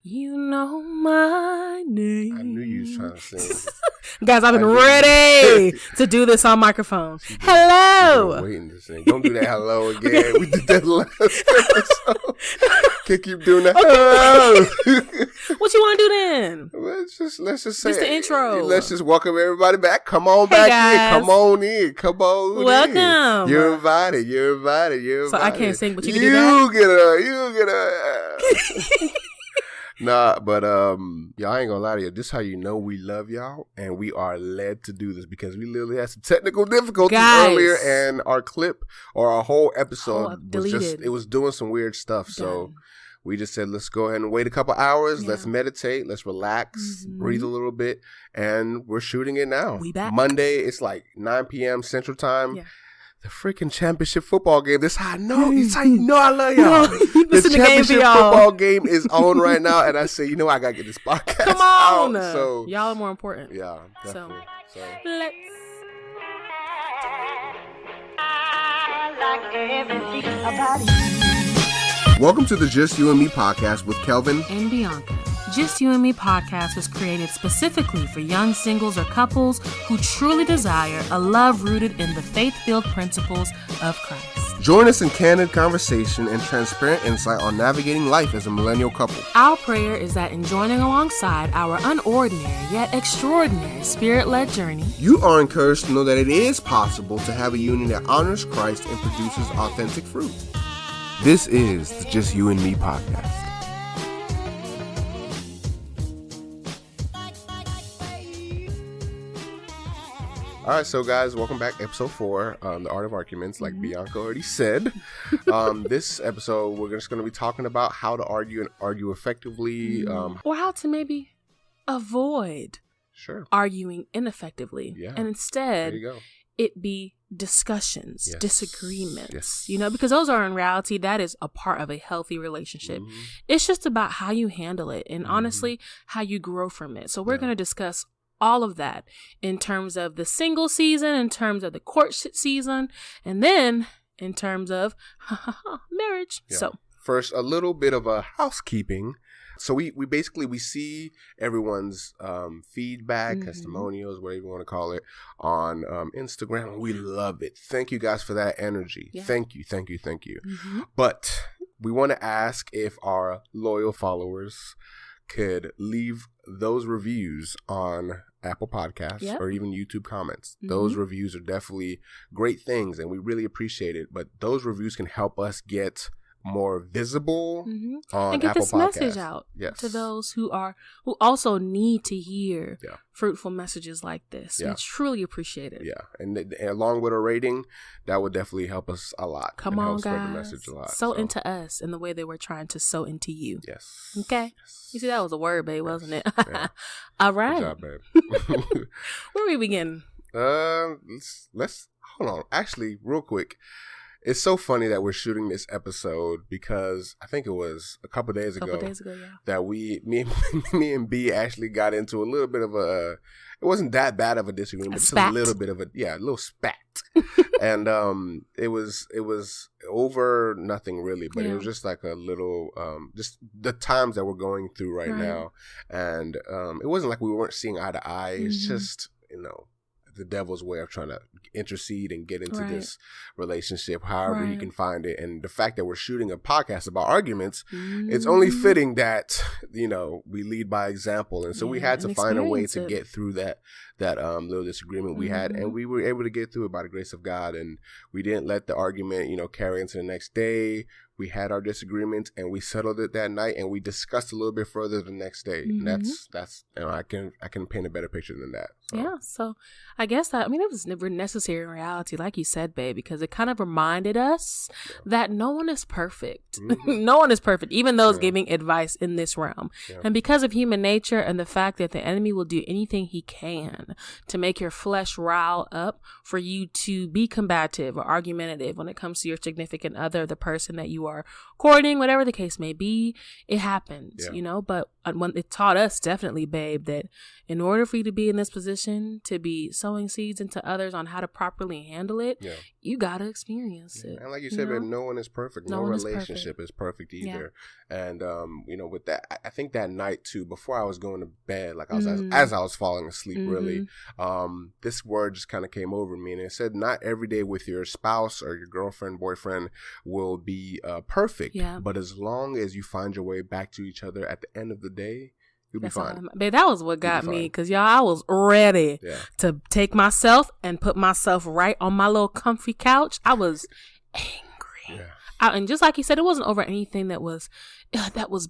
You know my name. I knew you was trying to sing. Guys, I've been ready to do this on microphone. Hello. Waiting to sing. Don't do that hello again. We did that last episode. Can't keep doing that. Hello. What you want to do then? Let's just say just the intro. Let's just welcome everybody back. Come on back in. Come on in. Come on Welcome. in. You're invited. You're invited. You're invited. So I can't sing, but you can do that? You get a. Nah, but y'all ain't gonna lie to you. This is how you know we love y'all, and we are led to do this because we literally had some technical difficulties earlier, and our clip or our whole episode was doing some weird stuff. So we just said, let's go ahead and wait a couple hours. Yeah. Let's meditate. Let's relax, breathe a little bit, and we're shooting it now. We back. Monday, it's like 9 p.m. Central Time. Yeah. The freaking championship football game. This is how I know. This is how you know I love y'all. The championship football game is on right now, and I say, you know, I gotta get this podcast. Come on, out. So y'all are more important. Yeah, definitely. So let's. Welcome to the Just U&ME Podcast with Kelvin and Bianca. Just U&ME Podcast was created specifically for young singles or couples who truly desire a love rooted in the faith-filled principles of Christ. Join us in candid conversation and transparent insight on navigating life as a millennial couple. Our prayer is that in joining alongside our unordinary yet extraordinary spirit-led journey, you are encouraged to know that it is possible to have a union that honors Christ and produces authentic fruit. This is the Just U&ME Podcast. All right, so guys, welcome back. Episode 4, The Art of Arguments, like Bianca already said. This episode, we're just going to be talking about how to argue and argue effectively. Or how to maybe avoid arguing ineffectively. Yeah. And instead, there you go. It be discussions, disagreements, you know, because those are in reality, that is a part of a healthy relationship. It's just about how you handle it and honestly, how you grow from it. So we're going to discuss all of that in terms of the single season, in terms of the courtship season, and then in terms of marriage. Yeah. So first, a little bit of a housekeeping. So we basically see everyone's feedback, testimonials, whatever you want to call it, on Instagram. We love it. Thank you guys for that energy. Yeah. Thank you. But we want to ask if our loyal followers could leave those reviews on Apple Podcasts or even YouTube comments. Those reviews are definitely great things, and we really appreciate it. But those reviews can help us get more visible on and get Apple this Podcasts. message out to those who also need to hear fruitful messages like this. We truly appreciate it. Yeah, and along with a rating, that would definitely help us a lot. Come on, guys, spread the message a lot. Sow into us in the way that we're trying to sow into you. Yes. Okay. Yes. You see, that was a word, babe, wasn't it? Yeah. All right. Good job, babe. Where we begin? Let's hold on. Actually, real quick. It's so funny that we're shooting this episode because I think it was a couple days ago that me and B actually got into a little bit of it wasn't that bad of a disagreement, just a little bit of a little spat. And it was over nothing really, but it was just like a little just the times that we're going through right now. And it wasn't like we weren't seeing eye to eye. It's just, you know, the devil's way of trying to intercede and get into this relationship however you can find it. And the fact that we're shooting a podcast about arguments, it's only fitting that, you know, we lead by example. And so we had to find a way to get through that little disagreement we had, and we were able to get through it by the grace of God. And we didn't let the argument, you know, carry into the next day. We had our disagreements and we settled it that night, and we discussed a little bit further the next day. And that's you know, I can paint a better picture than that. So. Yeah. So I guess it was never necessary in reality, like you said, babe, because it kind of reminded us that no one is perfect. No one is perfect, even those giving advice in this realm. Yeah. And because of human nature and the fact that the enemy will do anything he can to make your flesh rile up for you to be combative or argumentative when it comes to your significant other, the person that you are courting, whatever the case may be. It happens, you know, but when it taught us definitely, babe, that in order for you to be in this position, to be sowing seeds into others on how to properly handle it, you got to experience it. And like you said, babe, no one is perfect. No relationship is perfect either. And, you know, with that, I think that night too, before I was going to bed, like I was, as I was falling asleep, really, this word just kind of came over me, and it said, not every day with your spouse or your girlfriend, boyfriend will be perfect, but as long as you find your way back to each other at the end of the day, you'll be fine. Babe, that was what got me, because y'all, I was ready to take myself and put myself right on my little comfy couch. I was angry. And just like he said, it wasn't over anything that was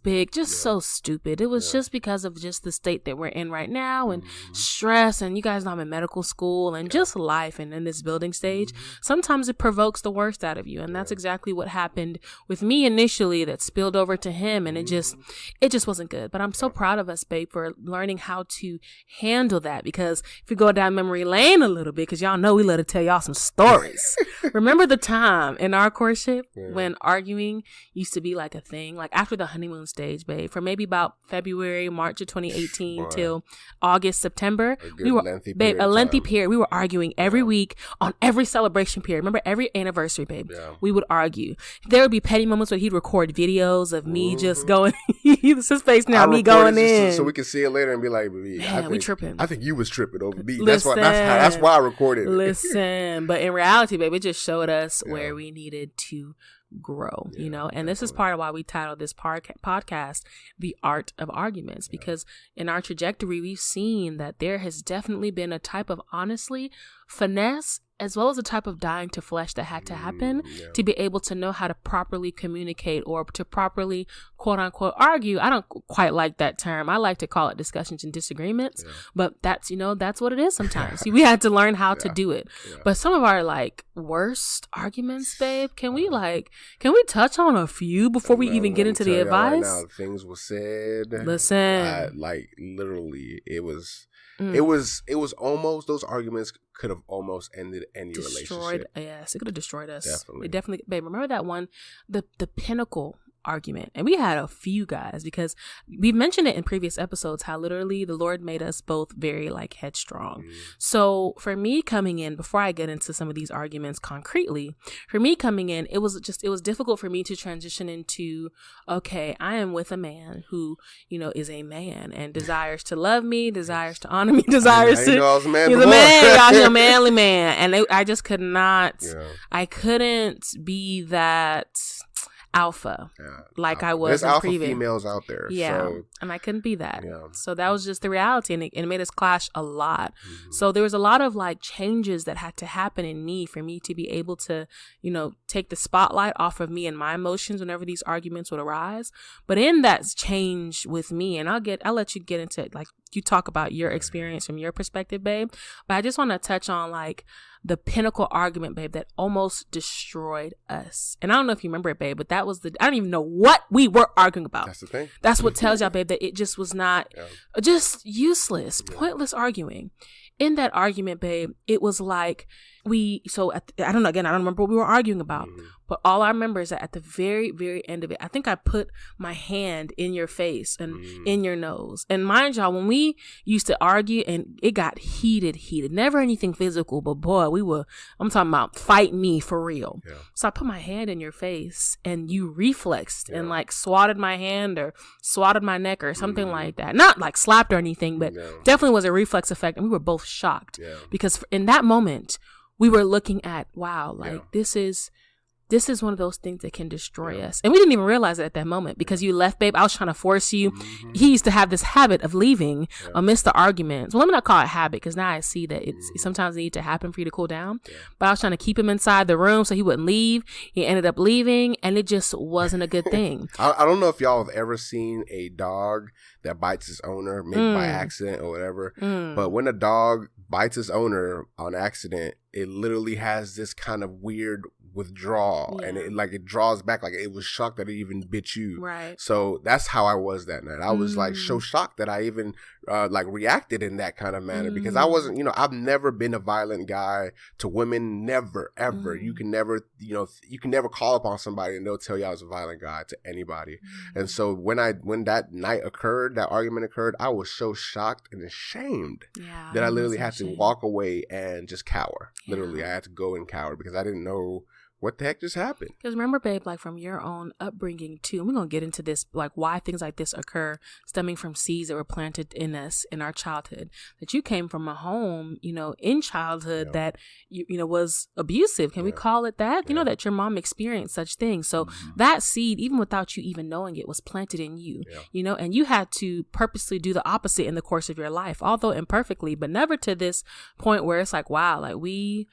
big, just so stupid. It was just because of just the state that we're in right now, and stress, and you guys know I'm in medical school, and just life, and in this building stage, sometimes it provokes the worst out of you, and that's exactly what happened with me initially, that spilled over to him, and it just wasn't good. But I'm so proud of us, babe, for learning how to handle that, because if we go down memory lane a little bit, because y'all know we love to tell y'all some stories. Remember the time in our courtship when arguing used to be like a thing, like after the honeymoon stage, babe, for maybe about February, March of 2018 till August, September, we were, babe, a lengthy period. We were arguing every week on every celebration period. Remember, every anniversary, babe, we would argue. There would be petty moments where he'd record videos of me just going, his face now, me going in. So we can see it later and be like, man, we tripping. I think you was tripping over me. That's why I recorded it. Listen, but in reality, babe, it just showed us where we needed to grow, you know, and this is part of why we titled this podcast The Art of Arguments, because in our trajectory, we've seen that there has definitely been a type of, honestly, finesse, as well as a type of dying to flesh that had to happen to be able to know how to properly communicate, or to properly, quote unquote, argue. I don't quite like that term. I like to call it discussions and disagreements, but that's, you know, that's what it is sometimes. We had to learn how to do it. But some of our like worst arguments, babe, can we touch on a few before we even get into the advice? Right now, things were said. Listen. Like literally, it was almost, those arguments could have almost ended any relationship. Yes, it could have destroyed us. Definitely. It definitely, babe, remember that one, the Pinnacle Argument? And we had a few guys, because we've mentioned it in previous episodes, how literally the Lord made us both very like headstrong. So for me coming in, before I get into some of these arguments concretely, for me coming in, it was difficult for me to transition into, okay, I am with a man who, you know, is a man and desires to love me, desires to honor me, desires to, he's a man, y'all, he's a manly man. And I just could not, I couldn't be that alpha like I was. There's in alpha previous females out there, and I couldn't be that. So that was just the reality, and it made us clash a lot. So there was a lot of like changes that had to happen in me for me to be able to, you know, take the spotlight off of me and my emotions whenever these arguments would arise. But in that change with me, and I'll let you get into it, like you talk about your experience from your perspective, babe, but I just want to touch on like the Pinnacle Argument, babe, that almost destroyed us. And I don't know if you remember it, babe, but that was I don't even know what we were arguing about. That's the thing. That's what tells y'all, babe, that it just was not, just useless, pointless arguing. In that argument, babe, it was like I don't know, again, I don't remember what we were arguing about, but all I remember is that at the very, very end of it, I think I put my hand in your face and in your nose. And mind y'all, when we used to argue and it got heated, never anything physical, but boy, I'm talking about fight me for real. So I put my hand in your face and you reflexed and like swatted my hand or swatted my neck or something like that. Not like slapped or anything, but definitely was a reflex effect. And we were both shocked because in that moment, we were looking at, wow, like this is one of those things that can destroy us. And we didn't even realize it at that moment because you left, babe. I was trying to force you. He used to have this habit of leaving amidst the arguments. Well, let me not call it habit, because now I see that it's sometimes need to happen for you to cool down. But I was trying to keep him inside the room so he wouldn't leave. He ended up leaving, and it just wasn't a good thing. I don't know if y'all have ever seen a dog that bites its owner, maybe by accident or whatever. But when a dog bites its owner on accident, it literally has this kind of weird withdrawal, and it draws back, like it was shocked that it even bit you. Right. So that's how I was that night. I was like so shocked that I even like reacted in that kind of manner, because I wasn't, you know, I've never been a violent guy to women, never, ever. You can never, you know, you can never call upon somebody and they'll tell you I was a violent guy to anybody. And so when that night occurred, that argument occurred, I was so shocked and ashamed that I literally had to walk away and just cower. Literally, I had to go and cower because I didn't know what the heck just happened. Because remember, babe, like from your own upbringing too, and we're going to get into this, like why things like this occur stemming from seeds that were planted in us in our childhood, that you came from a home, you know, in childhood that, you know, was abusive. Can we call it that? You know, that your mom experienced such things. So that seed, even without you even knowing it, was planted in you, you know, and you had to purposely do the opposite in the course of your life, although imperfectly, but never to this point where it's like, wow, like we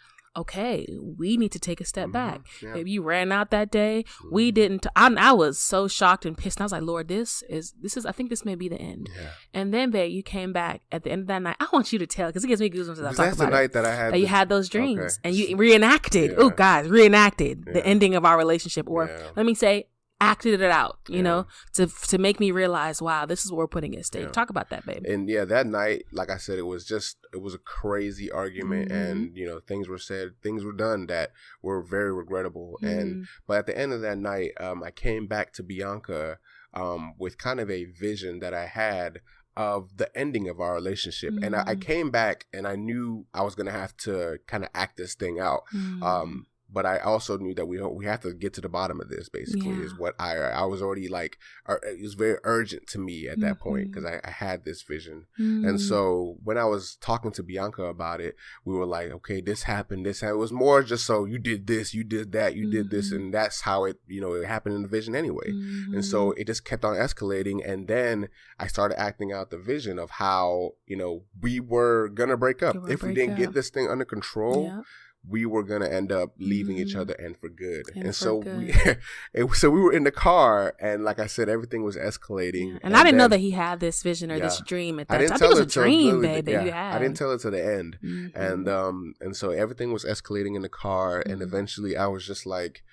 need to take a step back. Maybe you ran out that day. We didn't. I was so shocked and pissed. And I was like, Lord, this is, I think this may be the end. And then, babe, you came back at the end of that night. I want you to tell, because it gives me goosebumps as I talk about it. That's the night that I had. That you had those dreams. And you reenacted. Oh, guys, reenacted the ending of our relationship. Or let me say, acted it out, you know, to make me realize, wow, this is what we're putting at stake. Talk about that, baby. And that night, like I said, it was a crazy argument, and you know, things were said, things were done that were very regrettable. But at the end of that night, I came back to Bianca with kind of a vision that I had of the ending of our relationship. And I came back and I knew I was gonna have to kind of act this thing out. But I also knew that we have to get to the bottom of this, basically, is what I was already like, it was very urgent to me at that point, because I had this vision. And so when I was talking to Bianca about it, we were like, okay, this happened. It was more just so you did this, you did that, you did this. And that's how it, you know, it happened in the vision anyway. And so it just kept on escalating. And then I started acting out the vision of how, you know, we were going to break up. If we didn't get this thing under control, we were going to end up leaving each other, and for good. And so we were in the car, and like I said, everything was escalating. And I didn't know that he had this vision or this dream at that time. I think it was a dream, babe, that you had. I didn't tell it to the end. And so everything was escalating in the car, and eventually I was just like,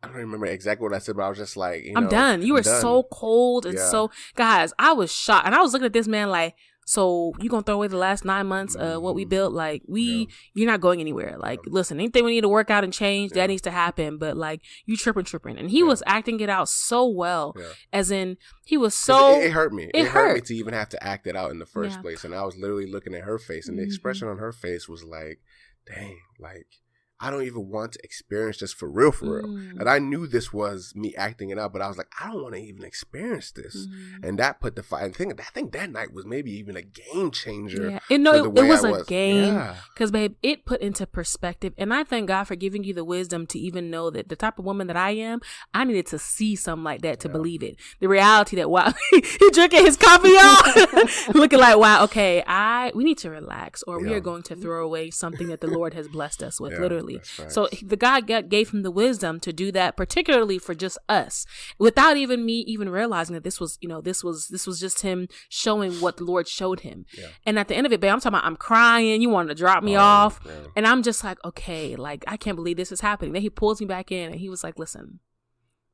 I don't remember exactly what I said, but I was just like, you know, I'm done. You were so cold and so, guys, I was shocked. And I was looking at this man like, so you gonna throw away the last 9 months of what we built? Like you're not going anywhere. Like, listen, anything we need to work out and change, that needs to happen. But like, you tripping. And he was acting it out so well, as in he was so. It hurt me. It hurt me to even have to act it out in the first place. And I was literally looking at her face, and the expression on her face was like, dang, like, I don't even want to experience this for real. And I knew this was me acting it out, but I was like, I don't want to even experience this. And that put the fight. I think that night was maybe even a game changer. It was a game, because babe, it put into perspective. And I thank God for giving you the wisdom to even know that the type of woman that I am, I needed to see something like that to believe it. The reality that, wow, he drinking his coffee, y'all, looking like, wow, okay, we need to relax, or we are going to throw away something that the Lord has blessed us with, literally. So the God gave him the wisdom to do that, particularly for just us, without even me even realizing that this was just him showing what the Lord showed him. And at the end of it, babe, I'm talking about, I'm crying. You wanted to drop me off. And I'm just like, okay, like, I can't believe this is happening. Then he pulls me back in, and he was like, listen,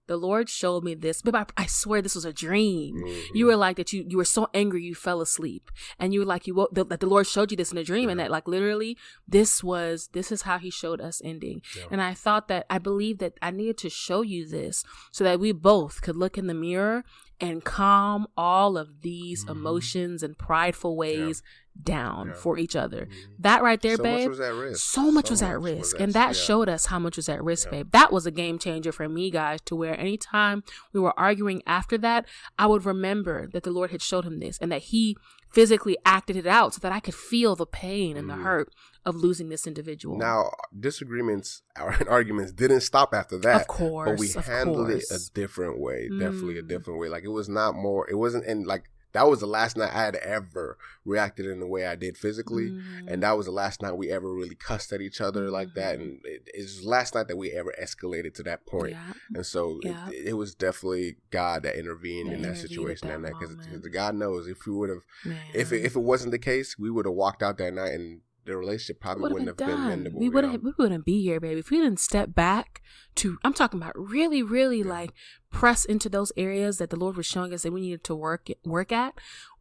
the Lord showed me this, but I swear this was a dream. You were like that you were so angry you fell asleep, and you were like that the Lord showed you this in a dream, and that like literally this is how he showed us ending. And I believe that I needed to show you this so that we both could look in the mirror and calm all of these emotions and prideful ways down for each other. That right there, babe. So much was at risk. And that showed us how much was at risk, babe. That was a game changer for me, guys, to where anytime we were arguing after that, I would remember that the Lord had showed him this, and that he physically acted it out so that I could feel the pain and the hurt of losing this individual. Now, disagreements and arguments didn't stop after that. Of course. But we handled it a different way. Definitely a different way. Like, it wasn't in like, that was the last night I had ever reacted in the way I did physically. And that was the last night we ever really cussed at each other like that. And it's the last night that we ever escalated to that point. And so it was definitely God that intervened in that situation that night. Because God knows if we would have, if it wasn't the case, we would have walked out that night and the relationship probably wouldn't have been mendable. We wouldn't be here, baby. If we didn't step back to, I'm talking about really, really like press into those areas that the Lord was showing us that we needed to work at,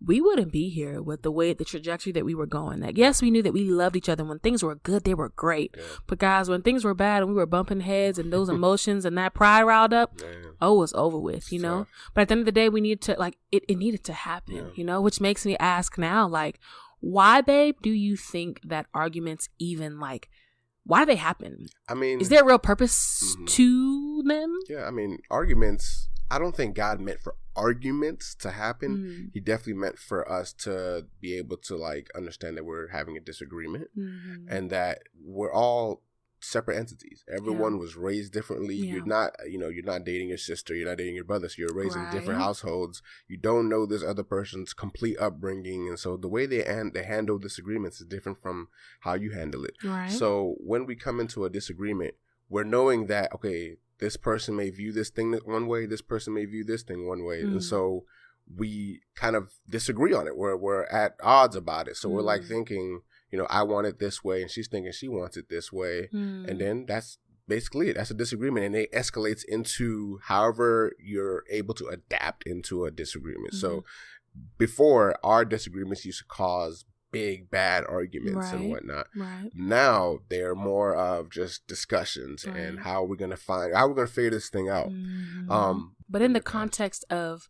we wouldn't be here with the trajectory that we were going. Like, yes, we knew that we loved each other. When things were good, they were great. Yeah. But guys, when things were bad and we were bumping heads and those emotions and that pride riled up, it was over with, you know? But at the end of the day, we needed to, like, it needed to happen, you know, which makes me ask now, like, why, babe, do you think that arguments even, like, why do they happen? I mean, is there a real purpose to them? Yeah, I mean, arguments, I don't think God meant for arguments to happen. He definitely meant for us to be able to, like, understand that we're having a disagreement and that we're all separate entities. Everyone was raised differently. You're not dating your sister, you're not dating your brother, so you're raised in different households. You don't know this other person's complete upbringing, and so the way they handle disagreements is different from how you handle it. So when we come into a disagreement, we're knowing that, okay, this person may view this thing one way, this person may view this thing one way, and so we kind of disagree on it. We're at odds about it, so we're like thinking, you know, I want it this way, and she's thinking she wants it this way. And then that's basically it. That's a disagreement, and it escalates into however you're able to adapt into a disagreement. So before, our disagreements used to cause big, bad arguments and whatnot. Now they're more of just discussions and how we're going to figure this thing out. But in the context of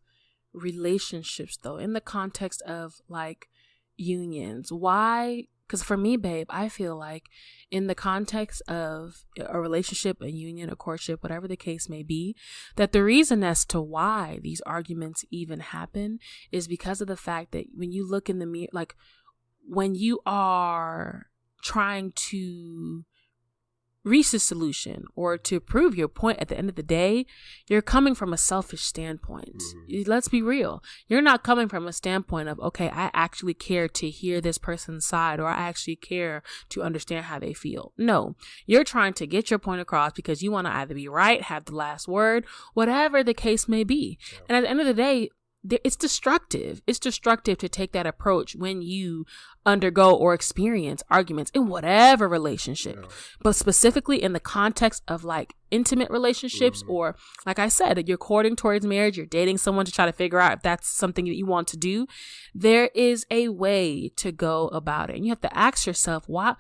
relationships, though, in the context of, like, unions, why? Because for me, babe, I feel like in the context of a relationship, a union, a courtship, whatever the case may be, that the reason as to why these arguments even happen is because of the fact that when you look in the mirror, like when you are trying to reach a solution or to prove your point at the end of the day, you're coming from a selfish standpoint. Let's be real. You're not coming from a standpoint of, okay, I actually care to hear this person's side, or I actually care to understand how they feel. No, you're trying to get your point across because you want to either be right, have the last word, whatever the case may be. And at the end of the day, it's destructive. It's destructive to take that approach when you undergo or experience arguments in whatever relationship, but specifically in the context of, like, intimate relationships, or, like I said, you're courting towards marriage, you're dating someone to try to figure out if that's something that you want to do. There is a way to go about it, and you have to ask yourself, why?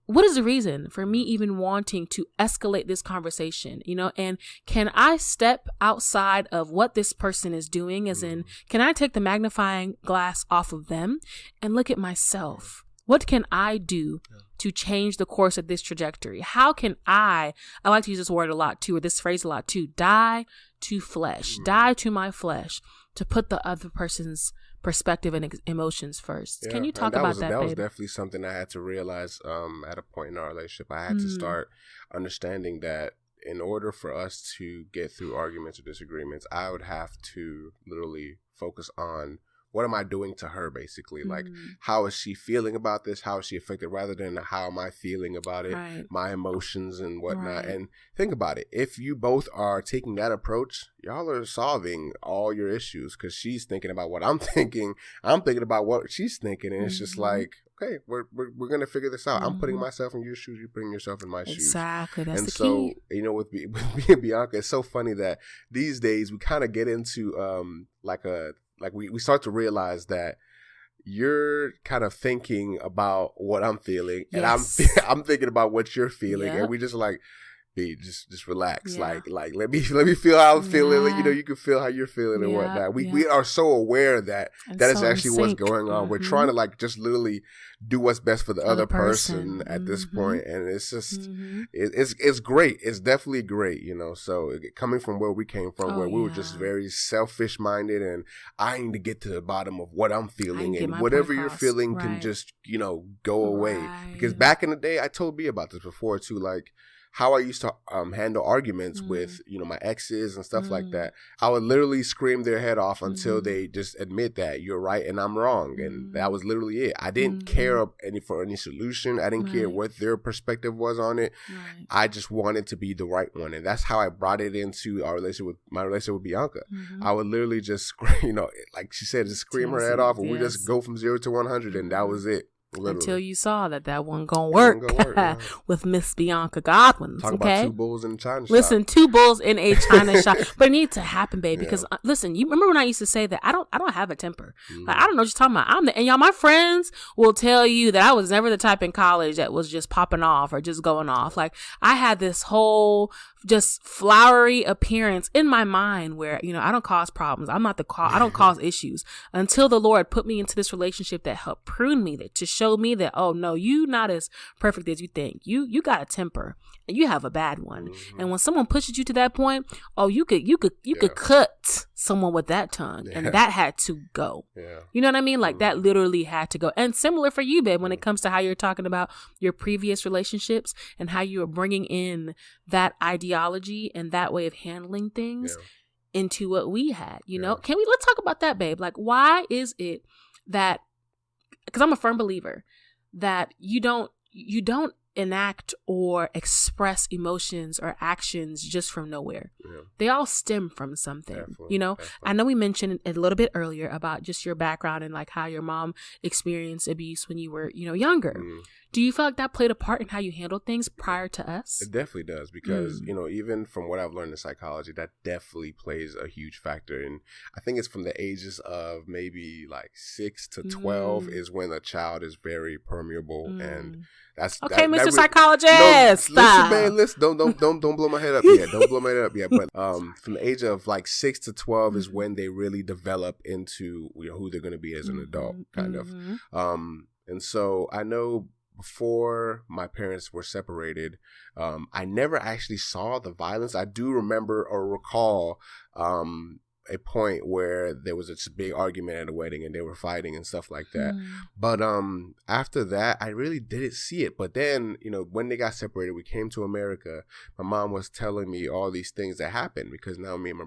What is the reason for me even wanting to escalate this conversation, you know? And can I step outside of what this person is doing, as in, can I take the magnifying glass off of them and look at myself? What can I do to change the course of this trajectory? How can I like to use this word a lot too, or this phrase a lot too, die to flesh, die to my flesh, to put the other person's perspective and emotions first. Can you talk about that, That was definitely something I had to realize at a point in our relationship. I had to start understanding that in order for us to get through arguments or disagreements, I would have to literally focus on, what am I doing to her, basically? Like, how is she feeling about this? How is she affected? Rather than how am I feeling about it, my emotions and whatnot. And think about it. If you both are taking that approach, y'all are solving all your issues, because she's thinking about what I'm thinking. I'm thinking about what she's thinking. And it's just like, okay, we're going to figure this out. I'm putting myself in your shoes. You're putting yourself in my shoes. Exactly. That's the key. And so, you know, with me and Bianca, it's so funny that these days we kind of get into we start to realize that you're kind of thinking about what I'm feeling, and I'm thinking about what you're feeling, and we just like, B, just relax, like let me feel how I'm feeling. Like, you know, you can feel how you're feeling and whatnot. We are so aware that is actually what's going on. We're trying to, like, just literally do what's best for the other person at this point, and it's just it's great. It's definitely great, you know. So coming from where we came from, where we were just very selfish minded, and I need to get to the bottom of what I'm feeling, and whatever you're feeling can just, you know, go away. Because back in the day, I told B about this before too, like, how I used to handle arguments with, you know, my exes and stuff like that. I would literally scream their head off until they just admit that you're right and I'm wrong. And that was literally it. I didn't care for any solution. I didn't care what their perspective was on it. I just wanted to be the right one. And that's how I brought it into my relationship with Bianca. I would literally just, you know, like she said, just scream her head off, and we just go from 0 to 100, and that was it. Literally. Until you saw that wasn't gonna work, with Miss Bianca Godwins. Talk about two bulls in a China shop. Listen, two bulls in a China shop, but it needs to happen, babe. Because listen, you remember when I used to say that I don't have a temper. Like, I don't know what you're talking about. And y'all, my friends will tell you that I was never the type in college that was just popping off or just going off. Like, I had this whole just flowery appearance in my mind where, I don't cause problems. I don't cause issues until the Lord put me into this relationship that helped prune me, to show me that, oh no, you not as perfect as you think. You got a temper and you have a bad one. And when someone pushes you to that point, oh, you could cut someone with that tongue, and that had to go. You know what I mean? Like, that literally had to go. And similar for you, babe, when it comes to how you're talking about your previous relationships and how you are bringing in that ideology and that way of handling things into what we had. Let's talk about that, babe. Like, why is it that, because I'm a firm believer that you don't enact or express emotions or actions just from nowhere. They all stem from something. Definitely. I know we mentioned a little bit earlier about just your background and like how your mom experienced abuse when you were, younger. Do you feel like that played a part in how you handled things prior to us? It definitely does, because, even from what I've learned in psychology, that definitely plays a huge factor. And I think it's from the ages of maybe like 6 to 12 is when a child is very permeable. And that's okay, Mr. That Psychologist. No, listen, man, listen. Don't blow my head up yet. Don't blow my head up yet. But from the age of like 6 to 12 is when they really develop into who they're going to be as an adult, kind of. And so I know before my parents were separated, I never actually saw the violence. I do remember or recall a point where there was a big argument at a wedding and they were fighting and stuff like that. But after that, I really didn't see it. But then, when they got separated, we came to America. My mom was telling me all these things that happened, because now me and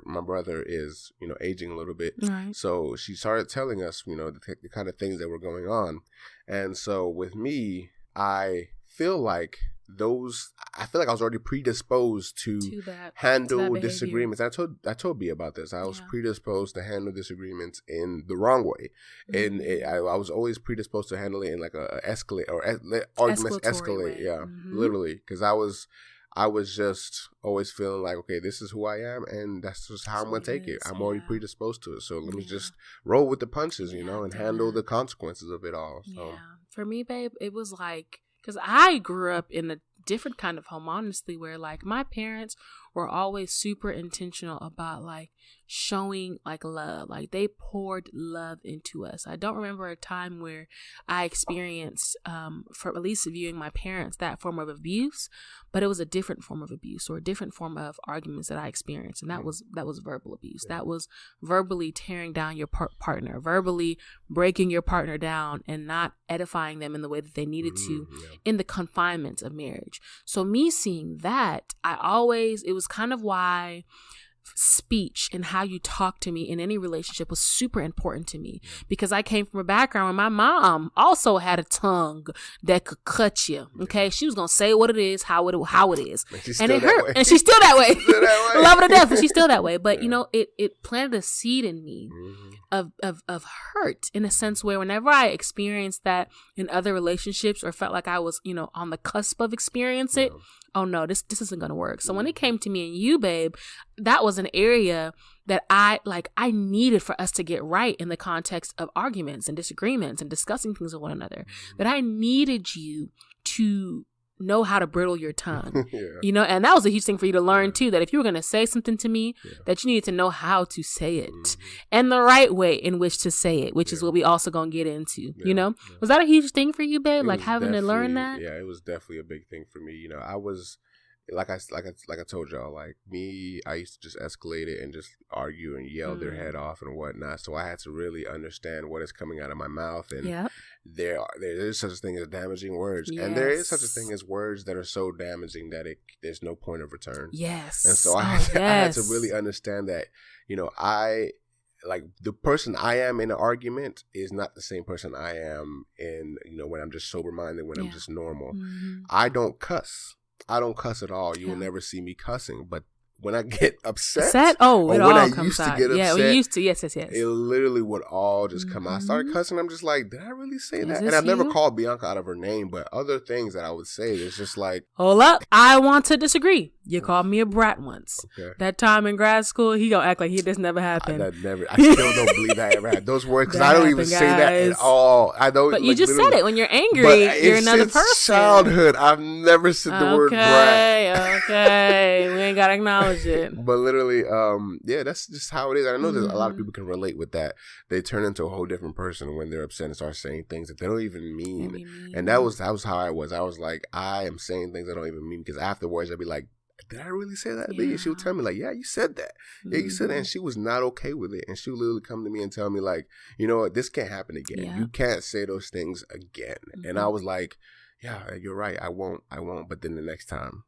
my brother is, aging a little bit. Right. So she started telling us, the kind of things that were going on. And so with me, I feel like I was already predisposed to handle disagreements. I told B about this. I was predisposed to handle disagreements in the wrong way. And I was always predisposed to handle it in like a escalate or arguments escalate. Way. Yeah, literally. Because I was just always feeling like, okay, this is who I am, and that's just how I'm going to take it. I'm already predisposed to it. So let me just roll with the punches, and handle the consequences of it all. So. Yeah. For me, babe, it was like, because I grew up in a different kind of home, honestly, where like my parents were always super intentional about like showing like love. Like, they poured love into us. I don't remember a time where I experienced, for at least viewing my parents, that form of abuse, but it was a different form of abuse or a different form of arguments that I experienced. And that was verbal abuse. That was verbally tearing down your partner, verbally breaking your partner down and not edifying them in the way that they needed to in the confinements of marriage. So me seeing that, it was kind of why speech and how you talk to me in any relationship was super important to me, because I came from a background where my mom also had a tongue that could cut you. Okay, she was gonna say what it is, how it is, and it hurt, and she's still that way. Love her to death, but she's still that way. But it planted a seed in me of hurt, in a sense where whenever I experienced that in other relationships or felt like I was on the cusp of experiencing it, oh no, this isn't gonna work. So when it came to me and you, babe, that was an area that I needed for us to get right in the context of arguments and disagreements and discussing things with one another. That I needed you to know how to bridle your tongue, and that was a huge thing for you to learn too, that if you were going to say something to me, that you needed to know how to say it and the right way in which to say it, which is what we also going to get into, Was that a huge thing for you, babe? Like having to learn that? Yeah, it was definitely a big thing for me. I was, like I told y'all, like me, I used to just escalate it and just argue and yell their head off and whatnot. So I had to really understand what is coming out of my mouth, and there is such a thing as damaging words, and there is such a thing as words that are so damaging that there's no point of return. Yes, and so I had to really understand that like the person I am in an argument is not the same person I am in when I'm just sober minded, when I'm just normal. I don't cuss at all. You will never see me cussing. But when I get upset. It all when comes I out. used to get upset. Yeah, we used to. Yes. It literally would all just come out. I started cussing. I'm just like, did I really say that? And I've never called Bianca out of her name, but other things that I would say, it's just like, hold up, I want to disagree. You called me a brat once. Okay. That time in grad school, he gonna act like this never happened. I still don't believe that ever happened. Those words, because I don't even say that at all. I don't. But you just said it. When you're angry, you're another person. Childhood, I've never said the word brat. Okay, we ain't gotta acknowledge it. But literally, that's just how it is. I know there's a lot of people can relate with that. They turn into a whole different person when they're upset and start saying things that they don't even mean. And that was how I was. I was like, I am saying things I don't even mean, because afterwards I'd be like, did I really say that? Yeah. She would tell me like, yeah, you said that. Yeah, you said that. And she was not okay with it. And she would literally come to me and tell me like, you know what, this can't happen again. Yeah. You can't say those things again. And I was like, yeah, you're right. I won't. But then the next time.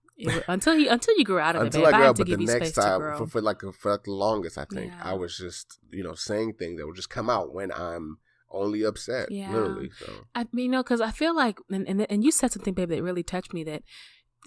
Until you grew out of it. Until I grew out, but the next time, for the longest, I think, I was just, saying things that would just come out when I'm only upset, literally. So. I mean, because I feel like, and you said something, babe, that really touched me, that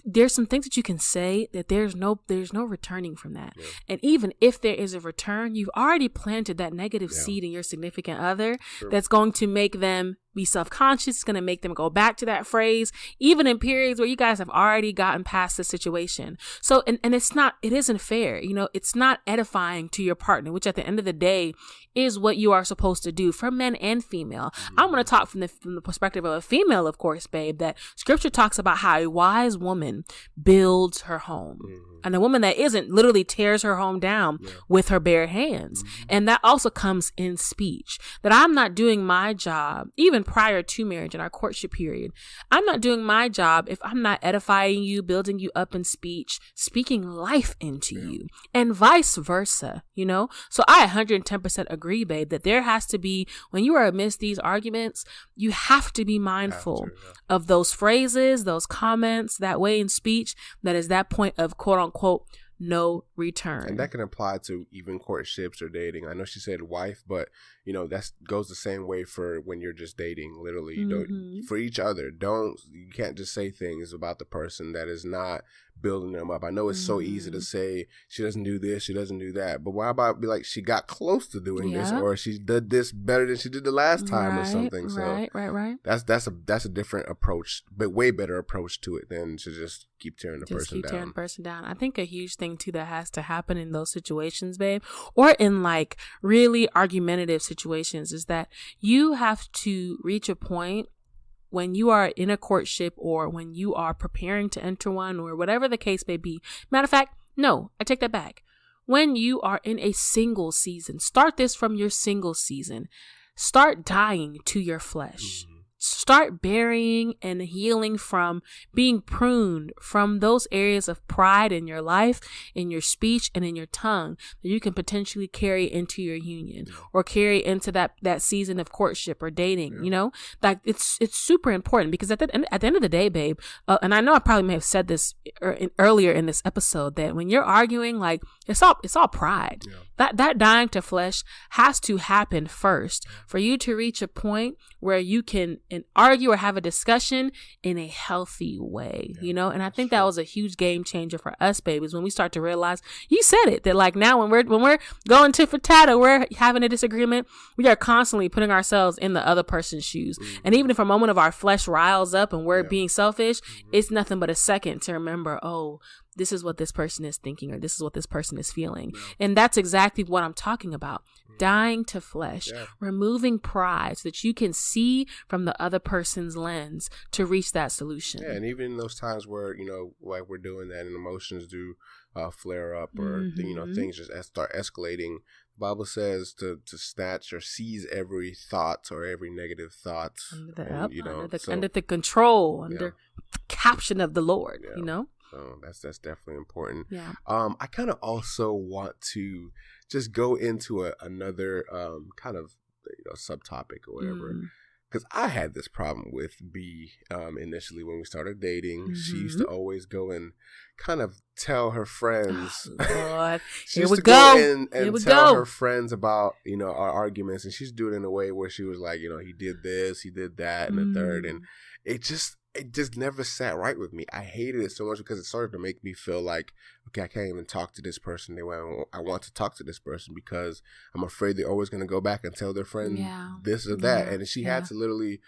there's some things that you can say that there's no returning from that. Yeah. And even if there is a return, you've already planted that negative seed in your significant other that's going to make them be self-conscious. It's going to make them go back to that phrase, even in periods where you guys have already gotten past the situation. So, and it isn't fair. It's not edifying to your partner, which at the end of the day is what you are supposed to do for men and female. I'm going to talk from the perspective of a female, of course, babe, that scripture talks about how a wise woman builds her home. And a woman that isn't literally tears her home down with her bare hands. And that also comes in speech. That I'm not doing my job, even prior to marriage in our courtship period. I'm not doing my job if I'm not edifying you, building you up in speech, speaking life into you, and vice versa, So I 110% agree, babe, that there has to be, when you are amidst these arguments, you have to be mindful of those phrases, those comments, that way in speech, that is that point of quote unquote no return. And that can apply to even courtships or dating. I know she said wife, but that goes the same way for when you're just dating. Literally, for each other. You can't just say things about the person that is not building them up. I know it's so easy to say she doesn't do this, she doesn't do that, but why about be like she got close to doing this, or she did this better than she did the last time, or something. So right. That's a different approach, but way better approach to it than to just keep tearing the person down. I think a huge thing too that has to happen in those situations, babe, or in like really argumentative situations, is that you have to reach a point when you are in a courtship or when you are preparing to enter one, or whatever the case may be. Matter of fact, no, I take that back. When you are in a single season, start this from your single season. Start dying to your flesh. Start burying and healing from being pruned from those areas of pride in your life, in your speech, and in your tongue that you can potentially carry into your union or carry into that season of courtship or dating. Like it's super important, because at the end of the day, babe, and I know I probably may have said this earlier in this episode, that when you're arguing, like it's all pride. That dying to flesh has to happen first for you to reach a point where you can argue or have a discussion in a healthy way, and I think that was a huge game changer for us, babies, when we start to realize, you said it, that like now when we're going tit for tat or we're having a disagreement, we are constantly putting ourselves in the other person's shoes. And even if a moment of our flesh riles up and we're being selfish, it's nothing but a second to remember, oh, this is what this person is thinking, or this is what this person is feeling. And that's exactly what I'm talking about. Dying to flesh, removing pride so that you can see from the other person's lens to reach that solution. Yeah, and even in those times where, like we're doing that and emotions do flare up, or, things just start escalating, the Bible says to snatch or seize every thought or every negative thought. Under the control, under caption of the Lord, So that's definitely important. Yeah. I kind of also want to just go into another kind of subtopic or whatever, because I had this problem with B initially when we started dating. She used to always go and kind of tell her friends. Oh, she used to go and tell her friends about our arguments, and she's doing it in a way where she was like, he did this, he did that, and the third, and it just never sat right with me. I hated it so much because it started to make me feel like, okay, I can't even talk to this person the way I want to talk to this person because I'm afraid they're always going to go back and tell their friend this or that. And she had to literally,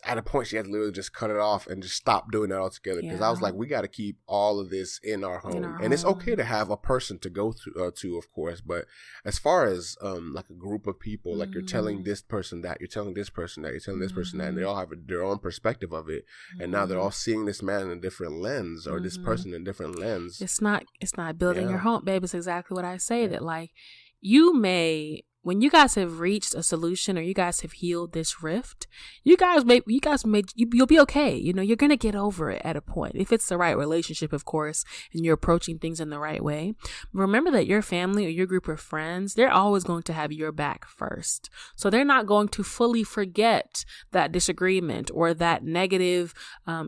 at a point, she had to literally just cut it off and just stop doing that altogether because I was like, we got to keep all of this in our home. And it's okay to have a person to go to, of course. But as far as like a group of people, like you're telling this person that, you're telling this person that, you're telling this person that, and they all have their own perspective of it. And now they're all seeing this man in a different lens or this person in a different lens. It's not building your home, babe. It's exactly what I say that like you may... When you guys have reached a solution or you guys have healed this rift, you'll be okay. You know, you're going to get over it at a point. If it's the right relationship, of course, and you're approaching things in the right way. Remember that your family or your group of friends, they're always going to have your back first. So they're not going to fully forget that disagreement or that negative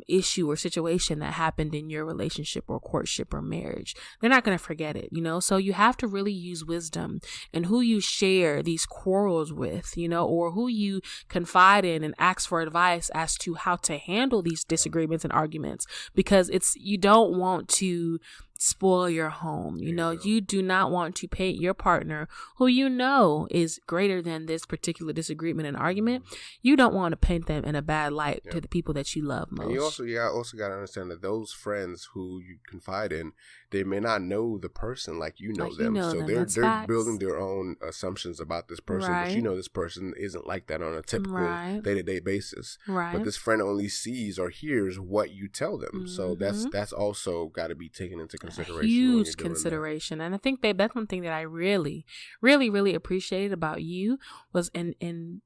issue or situation that happened in your relationship or courtship or marriage. They're not going to forget it, you know? So you have to really use wisdom in who you share these quarrels with, you know, or who you confide in and ask for advice as to how to handle these disagreements and arguments, because you don't want to spoil your home. You know, you do not want to paint your partner, who you know is greater than this particular disagreement and argument. You don't want to paint them in a bad light to the people that you love most. And you also got to understand that those friends who you confide in, they may not know the person like you know them. So they're building their own assumptions about this person, but you know this person isn't like that on a typical day-to-day basis. But this friend only sees or hears what you tell them. So that's also got to be taken into consideration. A huge consideration. And I think, babe, that's one thing that I really, really, really appreciated about you was in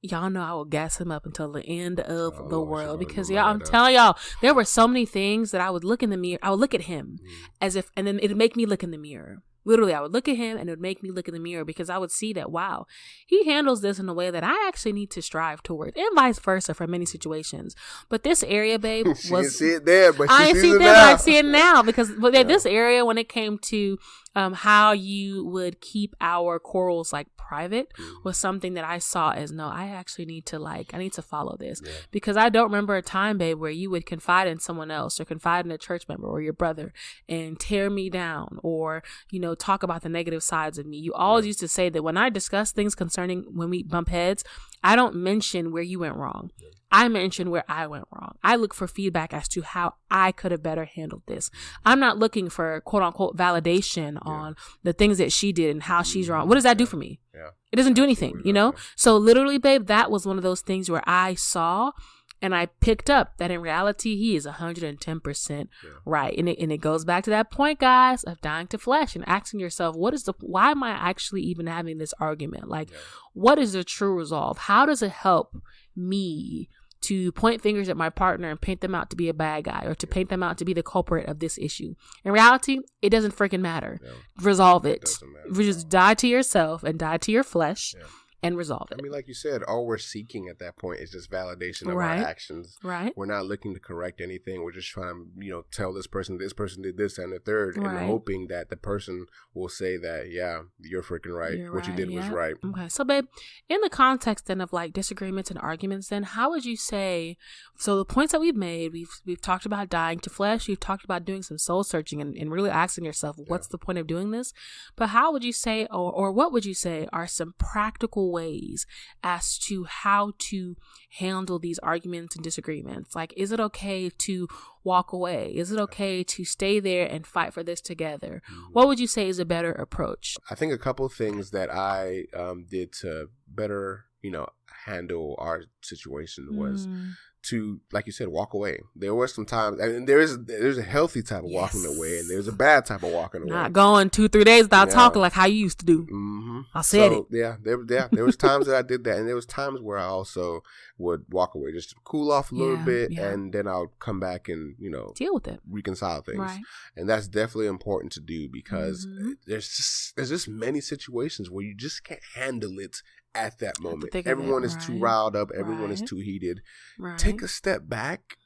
y'all know I will gas him up until the end of the world because I'm telling y'all, there were so many things that I would look in the mirror. I would look at him as if, and then it'd make me look in the mirror. Literally, I would look at him and it would make me look in the mirror because I would see that, wow, he handles this in a way that I actually need to strive towards, and vice versa for many situations. But this area, babe, was... She didn't see it there, but I didn't see it there, but I see it now because this area, when it came to how you would keep our quarrels like private, was something that I saw as, no, I actually need to I need to follow this because I don't remember a time, babe, where you would confide in someone else or confide in a church member or your brother and tear me down or, you know, talk about the negative sides of me. You always used to say that when I discuss things concerning when we bump heads, I don't mention where you went wrong. I mention where I went wrong. I look for feedback as to how I could have better handled this. I'm not looking for quote unquote validation on the things that she did and how she's wrong. What does that do for me? It doesn't do anything, you know? So literally, babe, that was one of those things where I saw and I picked up that in reality, he is 110% right. And it goes back to that point, guys, of dying to flesh and asking yourself, why am I actually even having this argument? What is the true resolve? How does it help me to point fingers at my partner and paint them out to be a bad guy or to paint them out to be the culprit of this issue? In reality, it doesn't freaking matter. Resolve it. Just die to yourself and die to your flesh. And resolve it. I mean, like you said, all we're seeking at that point is just validation of our actions. We're not looking to correct anything. We're just trying to, tell this person did this and the third, and hoping that the person will say that, yeah, you're freaking right. You did was right. Okay. So, babe, in the context then of disagreements and arguments, then how would you say, so the points that we've made, we've talked about dying to flesh. We've talked about doing some soul searching and really asking yourself, what's the point of doing this? But how would you say, or what would you say are some practical ways as to how to handle these arguments and disagreements? Is it okay to walk away? Is it okay to stay there and fight for this together? What would you say is a better approach? I think a couple of things that I did to better, handle our situation was to, like you said, walk away. There were some times, and there's a healthy type of walking away, and there's a bad type of walking away. Not going 2-3 days without talking like how you used to do. I said it. Yeah, there was times that I did that, and there was times where I also would walk away just to cool off a little bit, and then I'll come back and deal with it, reconcile things, and that's definitely important to do because there's just many situations where you just can't handle it at that moment. Everyone is too riled up. Everyone is too heated. Take a step back.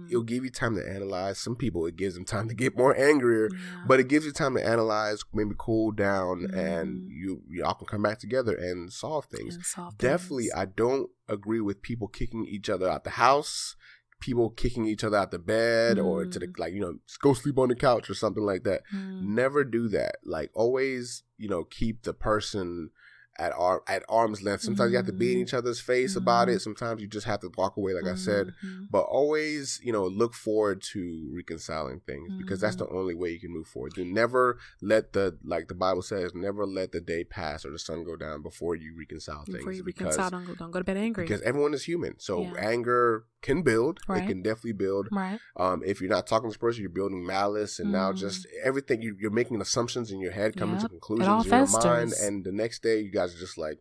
It'll give you time to analyze. Some people, it gives them time to get more angrier, but it gives you time to analyze, maybe cool down, and y'all can come back together and solve things. Definitely, I don't agree with people kicking each other out the house, people kicking each other out the bed or to the, like, you know, go sleep on the couch or something like that. Never do that. Like, always, you know, keep the person at arm's length. Sometimes you have to be in each other's face about it. Sometimes you just have to walk away, like I said. But always, you know, look forward to reconciling things, because that's the only way you can move forward. Do never let like the Bible says, never let the day pass or the sun go down before you reconcile things. Before you reconcile, don't go to bed angry. Because everyone is human. So anger can build. Right. It can definitely build. Right. If you're not talking to this person, you're building malice, and now just everything, you're making assumptions in your head, coming to conclusions in your mind, and the next day you guys are just like,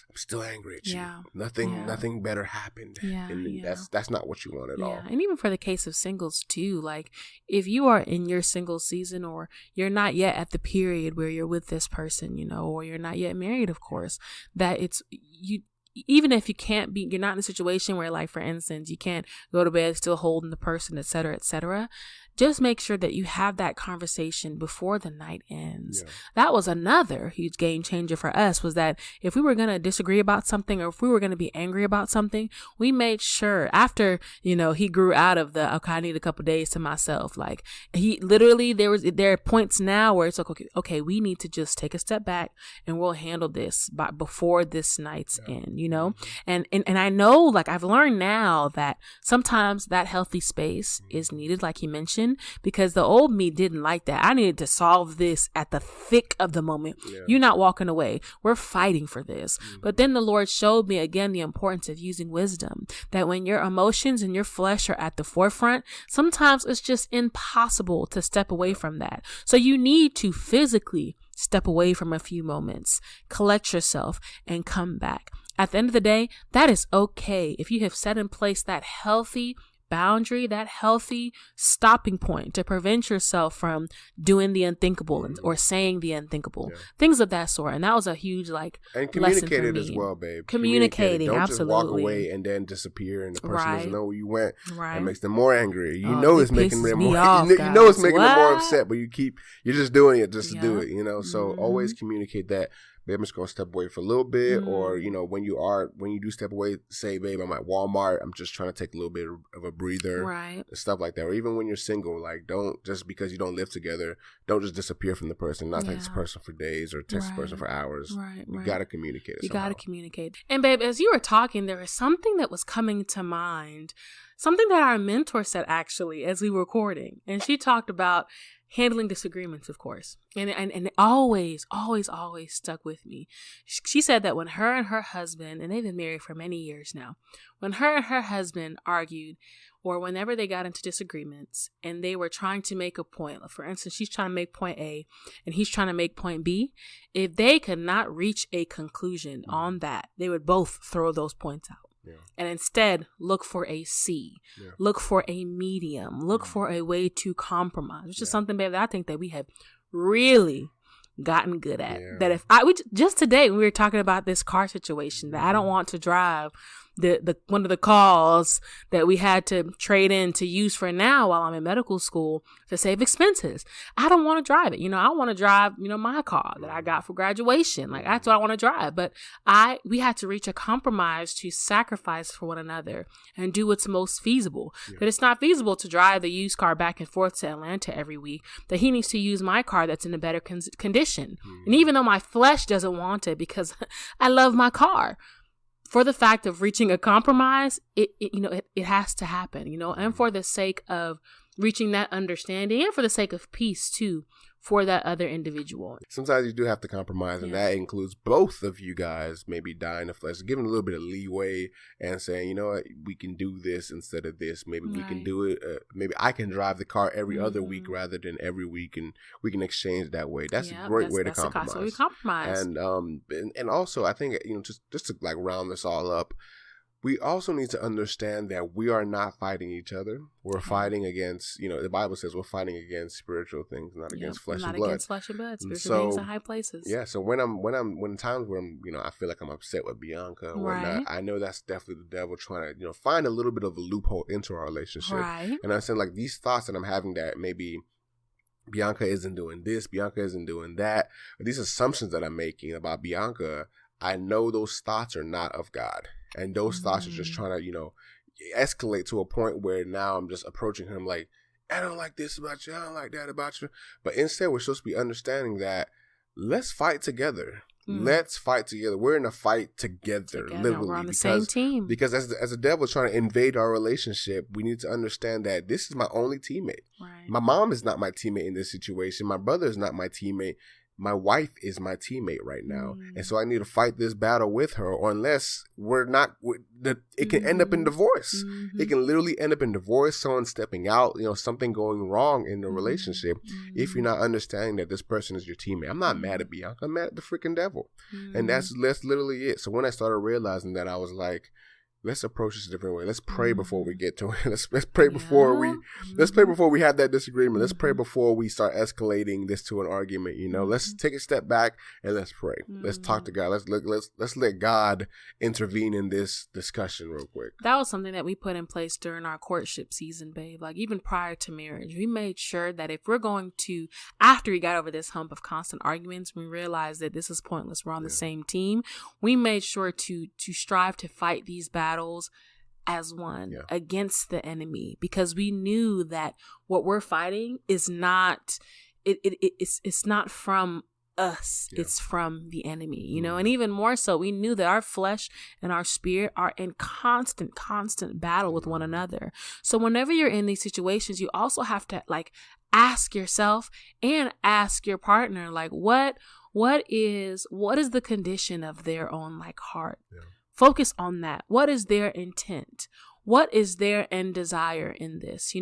I'm still angry at you. Yeah. Nothing better happened. And that's not what you want at all. And even for the case of singles too, like if you are in your single season, or you're not yet at the period where you're with this person, you know, or you're not yet married, of course, that it's you. Even if you can't be, you're not in a situation where, like, for instance, you can't go to bed still holding the person, et cetera, just make sure that you have that conversation before the night ends. Yeah. That was another huge game changer for us, was that if we were going to disagree about something, or if we were going to be angry about something, we made sure after, you know, he grew out of the, okay, I need a couple days to myself. Like, he literally, there are points now where it's like, okay, we need to just take a step back and we'll handle this before this night's end, you know? And I know, like, I've learned now that sometimes that healthy space is needed, like he mentioned, because the old me didn't like that. I needed to solve this at the thick of the moment. Yeah. You're not walking away. We're fighting for this. But then the Lord showed me again the importance of using wisdom, that when your emotions and your flesh are at the forefront, sometimes it's just impossible to step away from that. So you need to physically step away from a few moments, collect yourself, and come back. At the end of the day, that is okay. If you have set in place that healthy boundary, that healthy stopping point to prevent yourself from doing the unthinkable or saying the unthinkable, things of that sort. And that was a huge, like, and communicate it as well, babe. Communicating, don't absolutely. Just walk away and then disappear, and the person doesn't know where you went. Right. It makes them more angry. You know it's making them more. You know it's making them more upset, but you're just doing it just to do it. You know, so always communicate that. Babe, I'm just going to step away for a little bit. Or, you know, when you do step away, say, babe, I'm at Walmart. I'm just trying to take a little bit of a breather. Right. And stuff like that. Or even when you're single, like, don't, just because you don't live together, don't just disappear from the person, not text the person for days or text the person for hours. Right. You got to communicate it somehow. You got to communicate. And babe, as you were talking, there was something that was coming to mind. Something that our mentor said, actually, as we were recording. And she talked about handling disagreements, of course. And it always stuck with me. She said that when her and her husband, and they've been married for many years now, when her and her husband argued, or whenever they got into disagreements and they were trying to make a point, for instance, she's trying to make point A and he's trying to make point B, if they could not reach a conclusion on that, they would both throw those points out. Yeah. And instead look for a C, look for a medium, look for a way to compromise, which is something, babe, that I think that we have really gotten good at. That if just today, we were talking about this car situation, that I don't want to drive the one of the cars that we had to trade in to use for now while I'm in medical school to save expenses. I don't want to drive it. You know, I want to drive, you know, my car that I got for graduation. Like, that's what I want to drive. But we had to reach a compromise to sacrifice for one another and do what's most feasible. That it's not feasible to drive the used car back and forth to Atlanta every week, that he needs to use my car that's in a better condition. And even though my flesh doesn't want it, because I love my car, for the fact of reaching a compromise, it has to happen, you know, and for the sake of reaching that understanding and for the sake of peace too, for that other individual. Sometimes you do have to compromise, and that includes both of you guys maybe dying the flesh, giving a little bit of leeway and saying, you know what, we can do this instead of this. Maybe we can do it. Maybe I can drive the car every other week rather than every week, and we can exchange that way. That's a great way to compromise. That's we compromise. And also, I think, you know, just to like round this all up, we also need to understand that we are not fighting each other. We're fighting against, you know, the Bible says we're fighting against spiritual things, not against flesh and blood. Not against flesh and blood. Spiritual things in high places. Yeah. So when times where I'm, you know, I feel like I'm upset with Bianca or whatnot, I know that's definitely the devil trying to, you know, find a little bit of a loophole into our relationship. Right. And I'm saying, like, these thoughts that I'm having that maybe Bianca isn't doing this, Bianca isn't doing that, or these assumptions that I'm making about Bianca, I know those thoughts are not of God. And those thoughts are just trying to, you know, escalate to a point where now I'm just approaching him like, I don't like this about you, I don't like that about you. But instead, we're supposed to be understanding that let's fight together. Let's fight together. We're in a fight together. Literally. We're on the same team. Because as the devil is trying to invade our relationship, we need to understand that this is my only teammate. Right. My mom is not my teammate in this situation. My brother is not my teammate. My wife is my teammate right now. And so I need to fight this battle with her, or unless we're not, it can end up in divorce. It can literally end up in divorce, someone stepping out, something going wrong in the relationship if you're not understanding that this person is your teammate. I'm not mad at Bianca. I'm mad at the freaking devil. And that's literally it. So when I started realizing that, I was like, let's approach this a different way. Let's pray before we get to it. Let's pray before let's pray before we have that disagreement. Let's pray before we start escalating this to an argument. Let's take a step back and let's pray. Let's talk to God. Let's let God intervene in this discussion real quick. That was something that we put in place during our courtship season, babe. Like even prior to marriage, we made sure that if we're going to, after we got over this hump of constant arguments, we realized that this is pointless. We're on the same team. We made sure to strive to fight these battles as one against the enemy, because we knew that what we're fighting is not it's not from us, it's from the enemy, and even more so, we knew that our flesh and our spirit are in constant battle with one another. So whenever you're in these situations, you also have to ask yourself and ask your partner, what is the condition of their own heart? Focus on that. What is their intent? What is their end desire in this,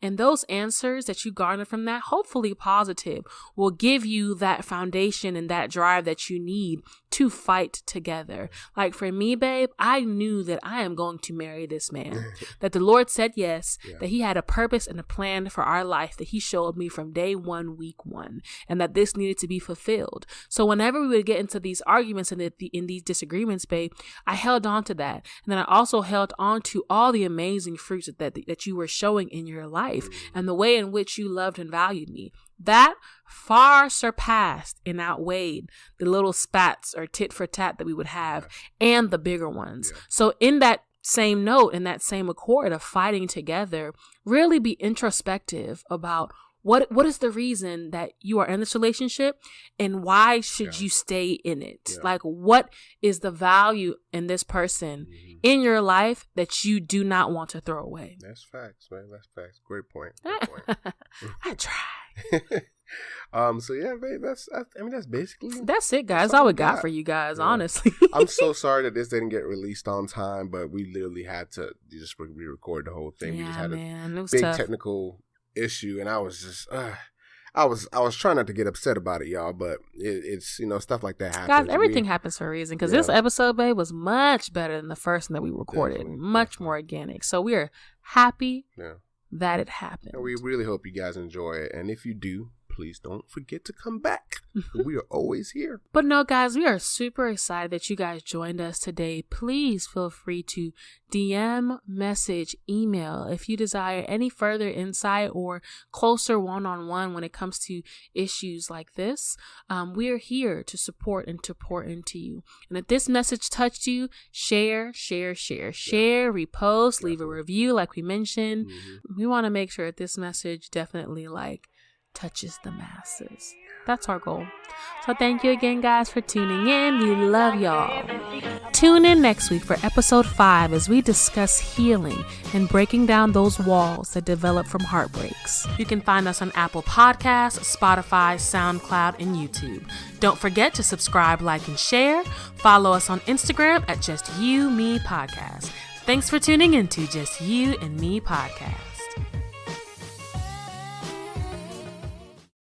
And those answers that you garner from that, hopefully positive, will give you that foundation and that drive that you need to fight together. Like for me, babe, I knew that I am going to marry this man, that the Lord said yes, that he had a purpose and a plan for our life that he showed me from day one, week one, and that this needed to be fulfilled. So whenever we would get into these arguments and in these disagreements, babe, I held on to that. And then I also held on to all the amazing fruits that you were showing in your life and the way in which you loved and valued me. That far surpassed and outweighed the little spats or tit for tat that we would have and the bigger ones. So in that same note, in that same accord of fighting together, really be introspective about what is the reason that you are in this relationship and why should you stay in it? What is the value in this person in your life that you do not want to throw away? That's facts, man. That's facts. Great point. I try. So yeah, babe, that's basically that's it, guys. That's all we got for you guys, honestly. I'm so sorry that this didn't get released on time, but we literally had to just re-record the whole thing. We just had a big technical issue, and I was just I was trying not to get upset about it, y'all, but it's stuff like that happens. Guys, everything happens for a reason, because this episode, babe, was much better than the first one that we recorded. Much more organic. So we are happy that it happened. And we really hope you guys enjoy it, and if you do, please don't forget to come back. We are always here. But no, guys, we are super excited that you guys joined us today. Please feel free to DM, message, email if you desire any further insight or closer one-on-one when it comes to issues like this. We are here to support and to pour into you. And if this message touched you, share, repost, leave a review like we mentioned. We want to make sure that this message definitely touches the masses. That's our goal. So thank you again, guys, for tuning in. We love y'all. Tune in next week for episode 5 as we discuss healing and breaking down those walls that develop from heartbreaks. You can find us on Apple Podcasts, Spotify, SoundCloud, and YouTube. Don't forget to subscribe, like, and share. Follow us on Instagram at Just U&ME Podcast. Thanks for tuning into Just U&ME Podcast.